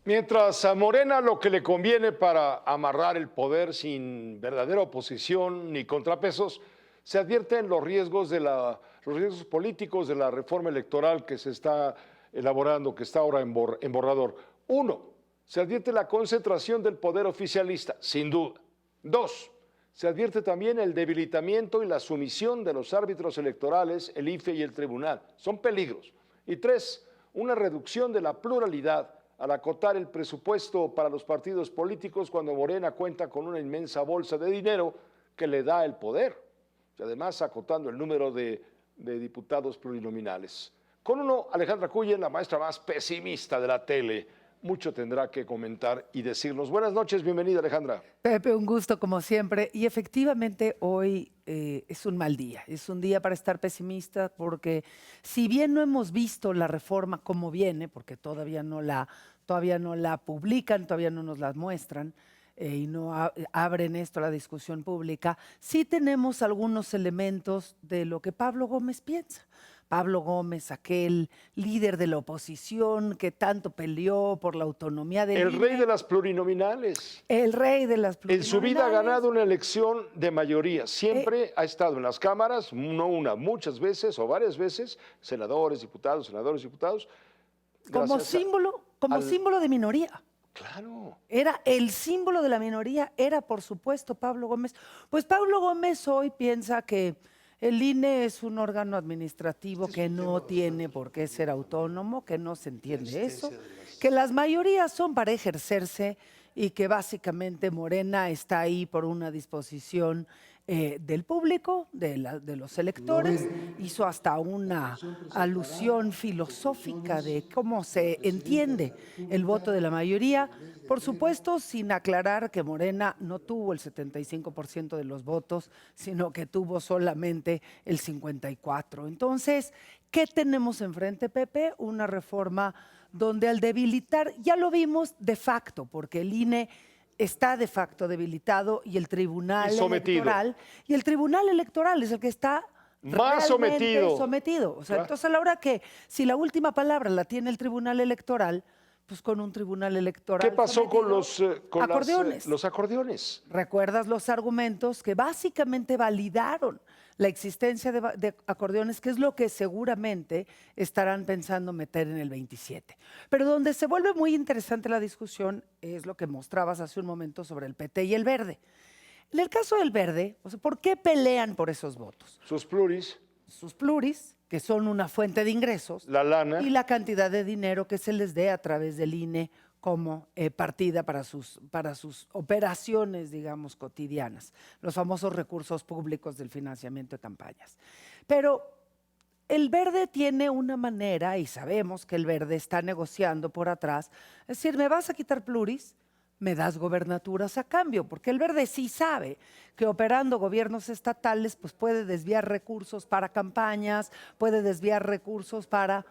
Mientras a Morena lo que le conviene para amarrar el poder sin verdadera oposición ni contrapesos, se advierten los riesgos los riesgos políticos de la reforma electoral que se está elaborando, que está ahora en borrador. Uno, se advierte la concentración del poder oficialista, sin duda. Dos, se advierte también el debilitamiento y la sumisión de los árbitros electorales, el IFE y el tribunal. Son peligros. Y tres, una reducción de la pluralidad al acotar el presupuesto para los partidos políticos cuando Morena cuenta con una inmensa bolsa de dinero que le da el poder, y además acotando el número de diputados plurinominales. Con uno, Alejandra Cuyen, la maestra más pesimista de la tele, mucho tendrá que comentar y decirnos. Buenas noches, bienvenida Alejandra. Pepe, un gusto como siempre. Y efectivamente hoy es un mal día, es un día para estar pesimista porque si bien no hemos visto la reforma como viene, porque todavía no la publican, todavía no nos la muestran, y no abren esto a la discusión pública, sí tenemos algunos elementos de lo que Pablo Gómez piensa. Pablo Gómez, aquel líder de la oposición que tanto peleó por la autonomía del El INE. rey de las plurinominales. El rey de las En su vida ha plurinominales. ganado una elección de mayoría. Siempre ha estado en las cámaras, no una, muchas veces o varias veces, senadores, diputados. Como Gracias símbolo de minoría. Claro. Era el símbolo de la minoría, era por supuesto Pablo Gómez. Pues Pablo Gómez hoy piensa que el INE es un órgano administrativo que no tiene por qué ser autónomo, que no se entiende eso, que las mayorías son para ejercerse y que básicamente Morena está ahí por una disposición del público, de los electores. Hizo hasta una alusión filosófica de cómo se entiende el voto de la mayoría. Por supuesto, sin aclarar que Morena no tuvo el 75% de los votos, sino que tuvo solamente el 54%. Entonces, ¿qué tenemos enfrente, Pepe? Una reforma donde al debilitar, ya lo vimos de facto, porque el INE está de facto debilitado y el Tribunal Electoral, es el que está más sometido. O sea, claro. entonces a la hora que, si la última palabra la tiene el Tribunal Electoral, pues con un Tribunal Electoral ¿Qué pasó con acordeones. los acordeones? ¿Recuerdas los argumentos que básicamente validaron la existencia de acordeones, que es lo que seguramente estarán pensando meter en el 27? Pero donde se vuelve muy interesante la discusión es lo que mostrabas hace un momento sobre el PT y el Verde. En el caso del Verde, o sea, ¿por qué pelean por esos votos? Sus pluris. Sus pluris, que son una fuente de ingresos, La lana. y la cantidad de dinero que se les dé a través del INE como partida para sus operaciones, digamos, cotidianas, los famosos recursos públicos del financiamiento de campañas. Pero el Verde tiene una manera, y sabemos que el Verde está negociando por atrás, es decir, ¿me vas a quitar pluris? Me das gobernaturas a cambio, porque el Verde sí sabe que operando gobiernos estatales pues puede desviar recursos para campañas, puede desviar recursos para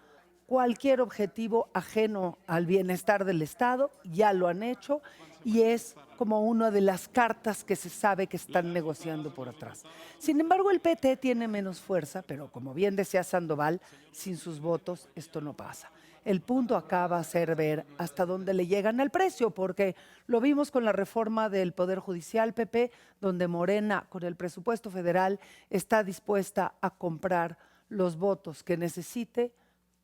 cualquier objetivo ajeno al bienestar del Estado. Ya lo han hecho y es como una de las cartas que se sabe que están negociando por atrás. Sin embargo, el PT tiene menos fuerza, pero como bien decía Sandoval, sin sus votos esto no pasa. El punto acá va a ser ver hasta dónde le llegan al precio, porque lo vimos con la reforma del Poder Judicial, Pepe, donde Morena, con el presupuesto federal, está dispuesta a comprar los votos que necesite,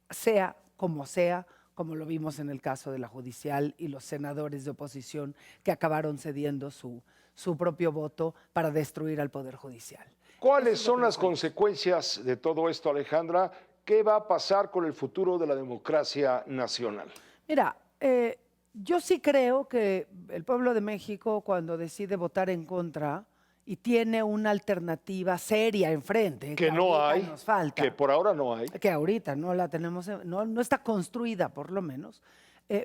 sea, como lo vimos en el caso de la judicial y los senadores de oposición que acabaron cediendo su propio voto para destruir al Poder Judicial. ¿Cuáles son las consecuencias de todo esto, Alejandra? ¿Qué va a pasar con el futuro de la democracia nacional? Mira, yo sí creo que el pueblo de México, cuando decide votar en contra y tiene una alternativa seria enfrente, que no hay, nos falta, que por ahora no hay, que ahorita no la tenemos, no está construida por lo menos,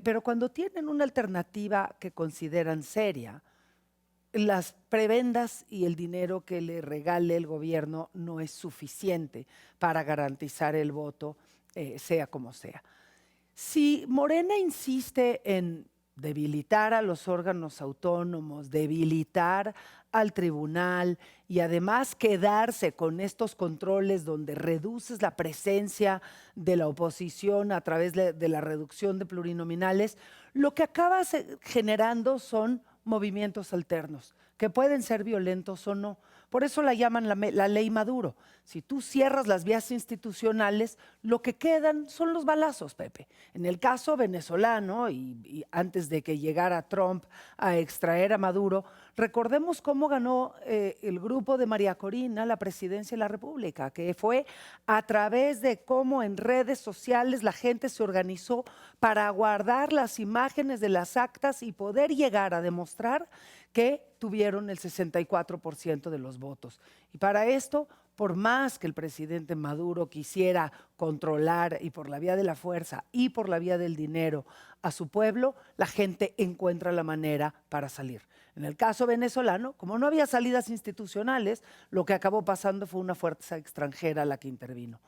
pero cuando tienen una alternativa que consideran seria, las prebendas y el dinero que le regale el gobierno no es suficiente para garantizar el voto, sea como sea. Si Morena insiste en debilitar a los órganos autónomos, debilitar al tribunal y además quedarse con estos controles donde reduces la presencia de la oposición a través de la reducción de plurinominales, lo que acaba generando son movimientos alternos, que pueden ser violentos o no. Por eso la llaman la ley Maduro. Si tú cierras las vías institucionales, lo que quedan son los balazos, Pepe. En el caso venezolano, y antes de que llegara Trump a extraer a Maduro, recordemos cómo ganó el grupo de María Corina la presidencia de la República, que fue a través de cómo en redes sociales la gente se organizó para guardar las imágenes de las actas y poder llegar a demostrar que tuvieron el 64% de los votos. Y para esto, por más que el presidente Maduro quisiera controlar y por la vía de la fuerza y por la vía del dinero a su pueblo, la gente encuentra la manera para salir. En el caso venezolano, como no había salidas institucionales, lo que acabó pasando fue una fuerza extranjera la que intervino.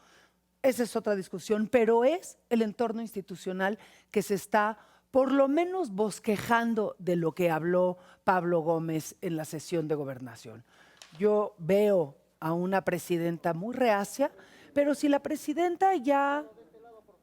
Esa es otra discusión, pero es el entorno institucional que se está por lo menos bosquejando de lo que habló Pablo Gómez en la sesión de gobernación. Yo veo a una presidenta muy reacia, pero si la presidenta ya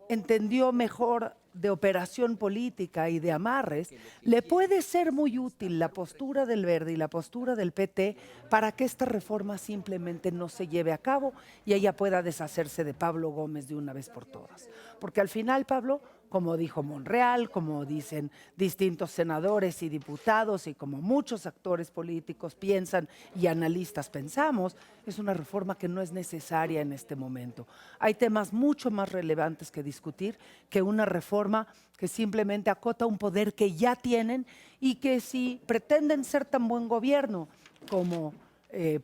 entendió mejor de operación política y de amarres, le puede ser muy útil la postura del Verde y la postura del PT para que esta reforma simplemente no se lleve a cabo y ella pueda deshacerse de Pablo Gómez de una vez por todas. Porque al final, Pablo, como dijo Monreal, como dicen distintos senadores y diputados y como muchos actores políticos piensan y analistas pensamos, es una reforma que no es necesaria en este momento. Hay temas mucho más relevantes que discutir que una reforma que simplemente acota un poder que ya tienen y que si pretenden ser tan buen gobierno como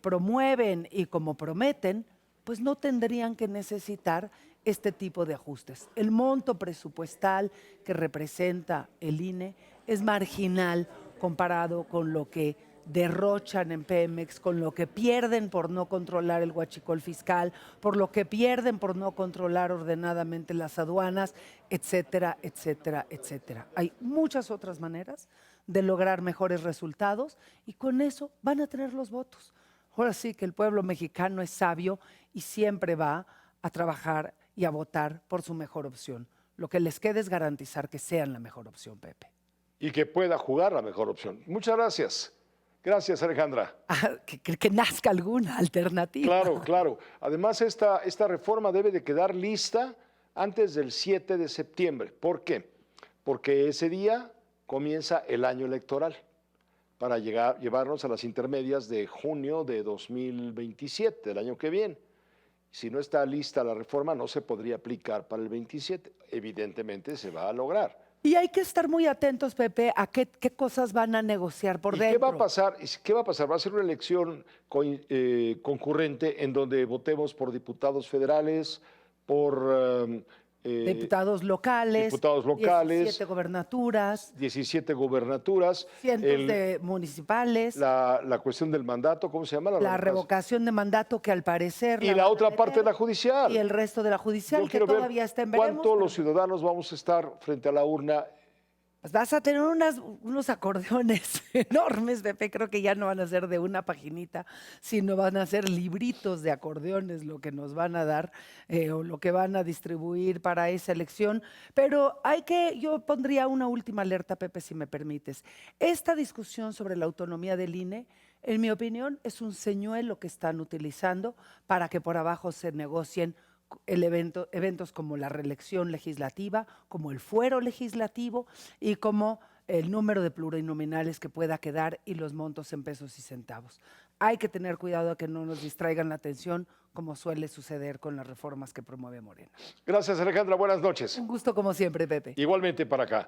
promueven y como prometen, pues no tendrían que necesitar este tipo de ajustes. El monto presupuestal que representa el INE es marginal comparado con lo que derrochan en Pemex, con lo que pierden por no controlar el huachicol fiscal, por lo que pierden por no controlar ordenadamente las aduanas, etcétera, etcétera, etcétera. Hay muchas otras maneras de lograr mejores resultados y con eso van a tener los votos. Ahora sí que el pueblo mexicano es sabio y siempre va a trabajar y a votar por su mejor opción. Lo que les queda es garantizar que sean la mejor opción, Pepe. Y que pueda jugar la mejor opción. Muchas gracias. Gracias, Alejandra. Que nazca alguna alternativa. Claro, claro. Además, esta reforma debe de quedar lista antes del 7 de septiembre. ¿Por qué? Porque ese día comienza el año electoral para llevarnos a las intermedias de junio de 2027, del año que viene. Si no está lista la reforma, no se podría aplicar para el 27. Evidentemente se va a lograr. Y hay que estar muy atentos, Pepe, a qué cosas van a negociar por dentro. ¿Qué va a pasar? ¿Qué va a pasar? Va a ser una elección concurrente en donde votemos por diputados federales, por diputados locales, 17 gobernaturas, 17 gobernaturas, cientos de municipales, la cuestión del mandato, ¿cómo se llama? La revocación de mandato que al parecer... Y la otra parte de la judicial. Y el resto de la judicial que todavía está en veremos. ¿Cuánto los ciudadanos vamos a estar frente a la urna? Pues vas a tener unos acordeones enormes, Pepe. Creo que ya no van a ser de una paginita, sino van a ser libritos de acordeones lo que nos van a dar o lo que van a distribuir para esa elección. Pero yo pondría una última alerta, Pepe, si me permites. Esta discusión sobre la autonomía del INE, en mi opinión, es un señuelo que están utilizando para que por abajo se negocien eventos como la reelección legislativa, como el fuero legislativo y como el número de plurinominales que pueda quedar y los montos en pesos y centavos. Hay que tener cuidado de que no nos distraigan la atención como suele suceder con las reformas que promueve Morena. Gracias, Alejandra. Buenas noches. Un gusto como siempre, Pepe. Igualmente para acá.